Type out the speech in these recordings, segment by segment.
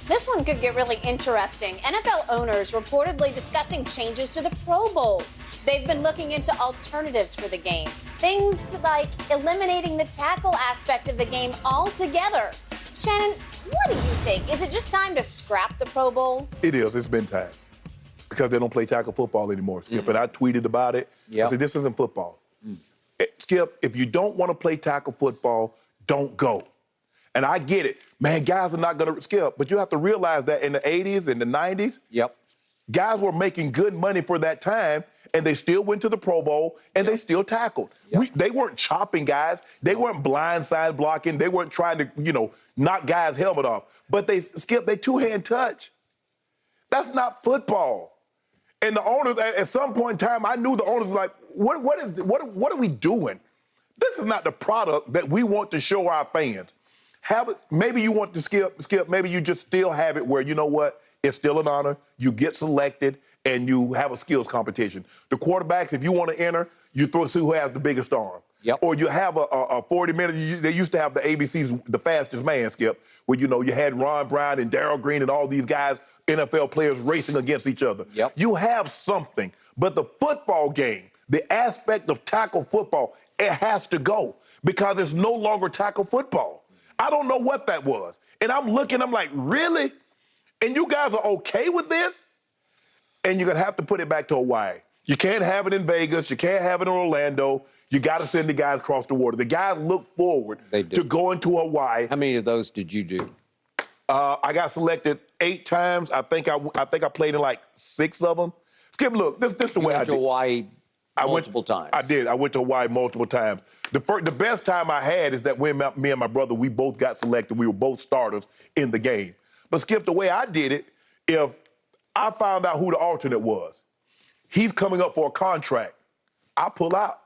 This one could get really interesting. NFL owners reportedly discussing changes to the Pro Bowl. They've been looking into alternatives for the game. Things like eliminating the tackle aspect of the game altogether. Shannon, what do you think? Is it just time to scrap the Pro Bowl? It is. It's been time. Because they don't play tackle football anymore, Skip. And I tweeted about it. I said, this isn't football. Skip, if you don't want to play tackle football, don't go. And I get it. Man, guys are not going to skip. But you have to realize that in the 80s and the 90s, guys were making good money for that time, and they still went to the Pro Bowl, and they still tackled. They weren't chopping guys. They weren't blindside blocking. They weren't trying to, knock guys' helmet off. But they two-hand touch. That's not football. And the owners, at some point in time, I knew the owners were like, what are we doing? This is not the product that we want to show our fans. Have it. Maybe you want to skip. Maybe you just still have it where, you know what, it's still an honor. You get selected, and you have a skills competition. The quarterbacks, if you want to enter, you see who has the biggest arm. Or you have a 40-minute, they used to have the ABC's The Fastest Man, Skip, where, you had Ron Brown and Darryl Green and all these guys, NFL players racing against each other. You have something. But the football game, the aspect of tackle football, it has to go because it's no longer tackle football. I don't know what that was. And I'm like, really? And you guys are okay with this? And you're going to have to put it back to Hawaii. You can't have it in Vegas. You can't have it in Orlando. You got to send the guys across the water. The guys look forward to going to Hawaii. How many of those did you do? I got selected 8 times. I think I played in like 6 of them. Skip, look, this is the way I did. You went to Hawaii multiple times. I did. I went to Hawaii multiple times. The best time I had is that when me and my brother, we both got selected. We were both starters in the game. But Skip, the way I did it, if I found out who the alternate was, he's coming up for a contract, I pull out.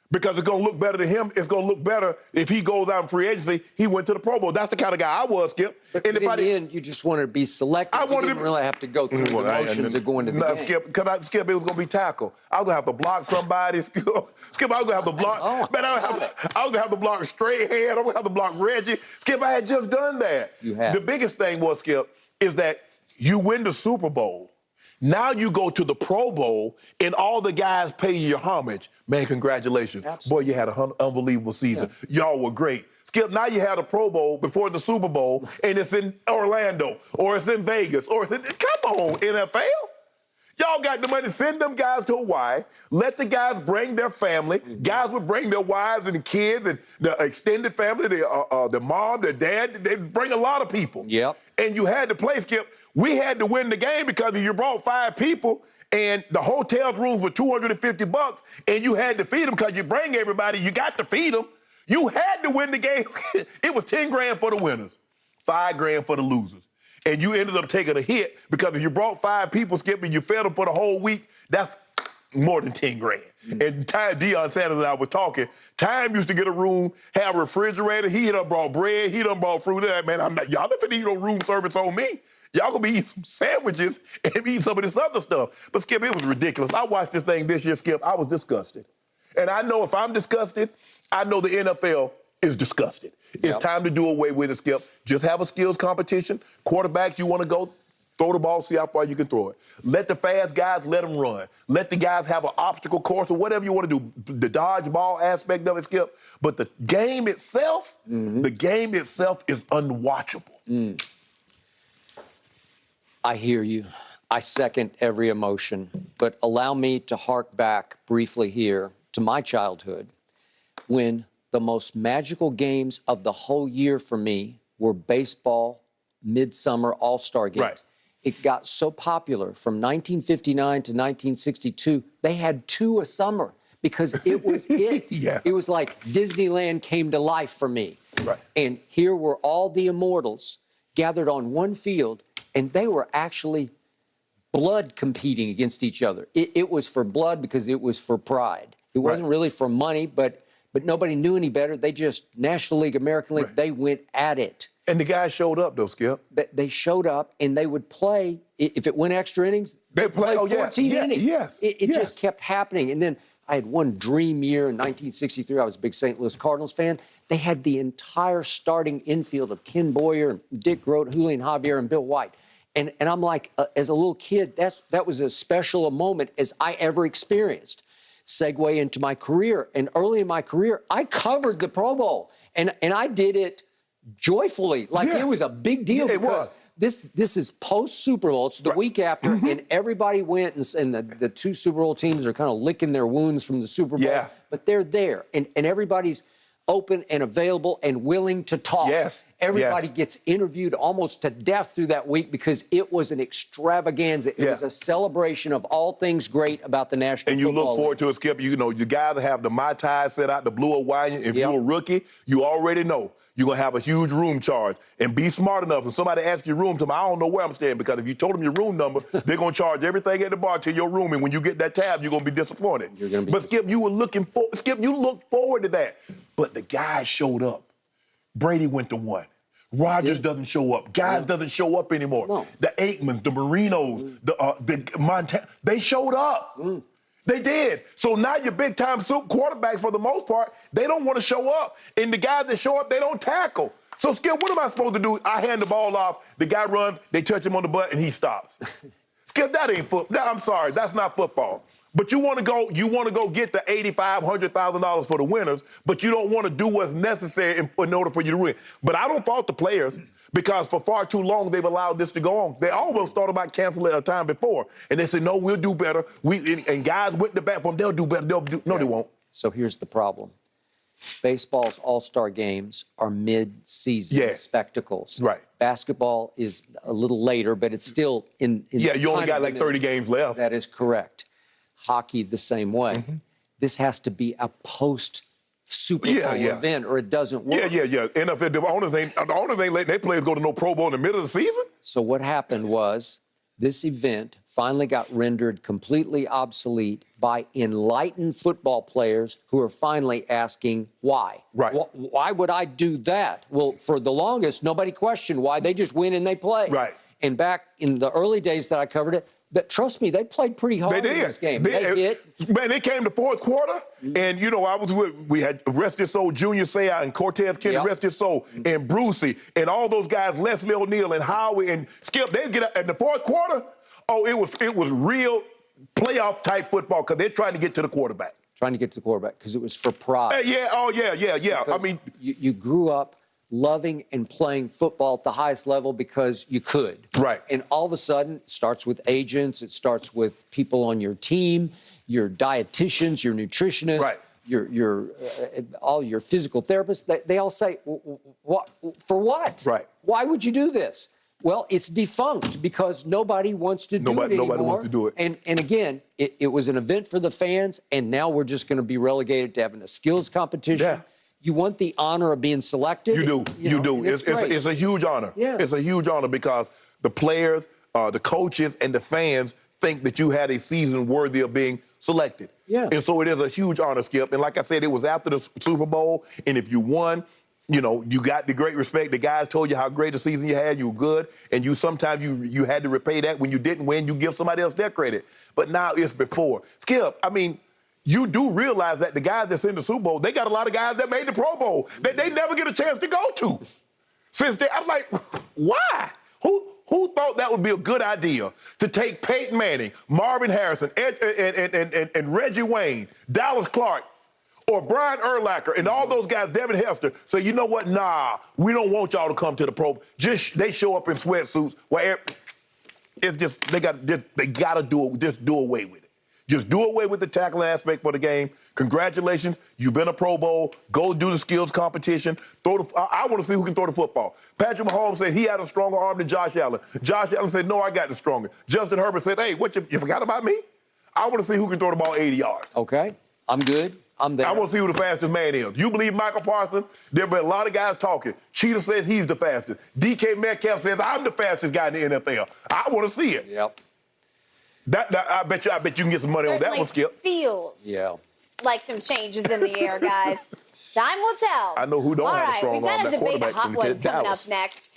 Because it's going to look better to him. It's going to look better if he goes out in free agency. He went to the Pro Bowl. That's the kind of guy I was, Skip. But in the end, you just wanted to be selected. You didn't really have to go through the motions of going to the game. Skip, because Skip, it was going to be tackle. I was going to have to block somebody. Skip, I was going to have to block. Man, I was going to have to block straight hand. I was going to have to block Reggie. Skip, I had just done that. You have. The biggest thing was, Skip, is that you win the Super Bowl. Now you go to the Pro Bowl, and all the guys pay you your homage. Man, congratulations. Absolutely. Boy, you had an unbelievable season. Y'all were great. Skip, now you had a Pro Bowl before the Super Bowl, and it's in Orlando, or it's in Vegas, or it's in... Come on, NFL. Y'all got the money. Send them guys to Hawaii. Let the guys bring their family. Guys would bring their wives and kids and the extended family, their mom, their dad. They'd bring a lot of people. And you had to play, Skip. We had to win the game because if you brought 5 people and the hotel rooms were $250 and you had to feed them because you bring everybody, you got to feed them. You had to win the game. It was 10 grand for the winners, 5 grand for the losers. And you ended up taking a hit because if you brought 5 people, Skip, and you fed them for the whole week, that's more than 10 grand. And Deion Sanders and I were talking. Time used to get a room, have a refrigerator. He done brought bread. He done brought fruit. Man, y'all never need no room service on me. Y'all gonna be eating some sandwiches and eating some of this other stuff. But Skip, it was ridiculous. I watched this thing this year, Skip. I was disgusted. And I know if I'm disgusted, I know the NFL is disgusted. It's time to do away with it, Skip. Just have a skills competition. Quarterback, you want to go, throw the ball, see how far you can throw it. Let the fast guys, let them run. Let the guys have an obstacle course or whatever you want to do. The dodgeball aspect of it, Skip. But the game itself, is unwatchable. I hear you. I second every emotion. But allow me to hark back briefly here to my childhood when the most magical games of the whole year for me were baseball, midsummer, all-star games. It got so popular from 1959 to 1962, they had 2 a summer because it was it. It was like Disneyland came to life for me. And here were all the immortals gathered on one field, and they were actually blood competing against each other. It was for blood because it was for pride. It wasn't really for money, but nobody knew any better. They just, National League, American League, they went at it. And the guys showed up, though, Skip. They showed up, and they would play. If it went extra innings, they'd play 14 innings. It just kept happening. And then I had one dream year in 1963. I was a big St. Louis Cardinals fan. They had the entire starting infield of Ken Boyer, Dick Groat, Julian Javier, and Bill White. And I'm like, as a little kid, that was as special a moment as I ever experienced. Segue into my career. And early in my career, I covered the Pro Bowl. And I did it joyfully. Like, it was a big deal. Yeah, it was. This is post-Super Bowl. It's the week after, and everybody went, and the two Super Bowl teams are kind of licking their wounds from the Super Bowl. Yeah. But they're there, and everybody's open and available and willing to talk. Yes. Everybody gets interviewed almost to death through that week because it was an extravaganza. It was a celebration of all things great about the National And you Football look forward to it, Skip. You know, you guys have the Mai Tai set out, the blue Hawaiian. If you're a rookie, you already know you're going to have a huge room charge. And be smart enough. When somebody asks your room, I don't know where I'm staying, because if you told them your room number, they're going to charge everything at the bar to your room. And when you get that tab, you're going to be disappointed. But Skip, you look forward to that. But the guys showed up. Brady went to one. Rodgers doesn't show up. Guys doesn't show up anymore. No. The Aikmans, the Marinos, the Montana, they showed up. They did. So now your big-time quarterbacks, for the most part, they don't want to show up. And the guys that show up, they don't tackle. So, Skip, what am I supposed to do? I hand the ball off, the guy runs, they touch him on the butt, and he stops. Skip, that ain't football. I'm sorry, that's not football. But you want to go get the $85,000, $100,000 for the winners, but you don't want to do what's necessary in order for you to win. But I don't fault the players, because for far too long they've allowed this to go on. They almost thought about canceling it a time before, and they said, no, we'll do better. And guys went to bat for them, they'll do better. No, they won't. So here's the problem. Baseball's all-star games are mid-season spectacles. Right. Basketball is a little later, but it's still in you only got like 30 games left. That is correct. Hockey the same way. This has to be a post-Super Bowl event, or it doesn't work. NFL, the only thing letting their players go to no Pro Bowl in the middle of the season? So what happened was this event finally got rendered completely obsolete by enlightened football players who are finally asking why. Right. Why would I do that? Well, for the longest, nobody questioned why. They just win and they play. Right. And back in the early days that I covered it, but trust me, they played pretty hard in this game. They hit. Man, they came to fourth quarter, and, you know, we had Rest His Soul, Junior Seau, and Cortez Kennedy, Rest His Soul, and Brucey, and all those guys, Leslie O'Neal and Howie and Skip, they'd get up in the fourth quarter. Oh, it was real playoff-type football, because they're trying to get to the quarterback. Trying to get to the quarterback, because it was for pride. Yeah. I mean, you grew up loving and playing football at the highest level because you could. Right. And all of a sudden, it starts with agents, it starts with people on your team, your dietitians, your nutritionists, right. your all your physical therapists. They all say, "What for? What? Right. Why would you do this?" Well, it's defunct because nobody wants to do it anymore. Nobody wants to do it. And again, it was an event for the fans, and now we're just going to be relegated to having a skills competition. Yeah. You want the honor of being selected. You do. It's a huge honor. Yeah. It's a huge honor, because the players, the coaches, and the fans think that you had a season worthy of being selected. Yeah. And so it is a huge honor, Skip. And like I said, it was after the Super Bowl, and if you won, you know, you got the great respect. The guys told you how great a season you had. You were good. And sometimes you had to repay that. When you didn't win, you give somebody else their credit. But now it's before. Skip, I mean, you do realize that the guys that's in the Super Bowl, they got a lot of guys that made the Pro Bowl that they never get a chance to go to. I'm like, why? Who thought that would be a good idea to take Peyton Manning, Marvin Harrison, and Reggie Wayne, Dallas Clark, or Brian Urlacher, and all those guys, Devin Hester, say, you know what? Nah, we don't want y'all to come to the Pro Bowl. They show up in sweatsuits where it's just they got to do it. Just do away with it. Just do away with the tackling aspect for the game. Congratulations, you've been a Pro Bowl. Go do the skills competition. I want to see who can throw the football. Patrick Mahomes said he had a stronger arm than Josh Allen. Josh Allen said, no, I got the stronger. Justin Herbert said, hey, you forgot about me? I want to see who can throw the ball 80 yards. Okay, I'm good. I'm there. I want to see who the fastest man is. You believe Michael Parsons? There have been a lot of guys talking. Cheetah says he's the fastest. DK Metcalf says I'm the fastest guy in the NFL. I want to see it. Yep. I bet you can get some money on that one, Skip. Feels like some changes in the air, guys. Time will tell. I know who don't have a strong arm. All right, we've got a debate, a quarterback hot from one coming Dallas. up next.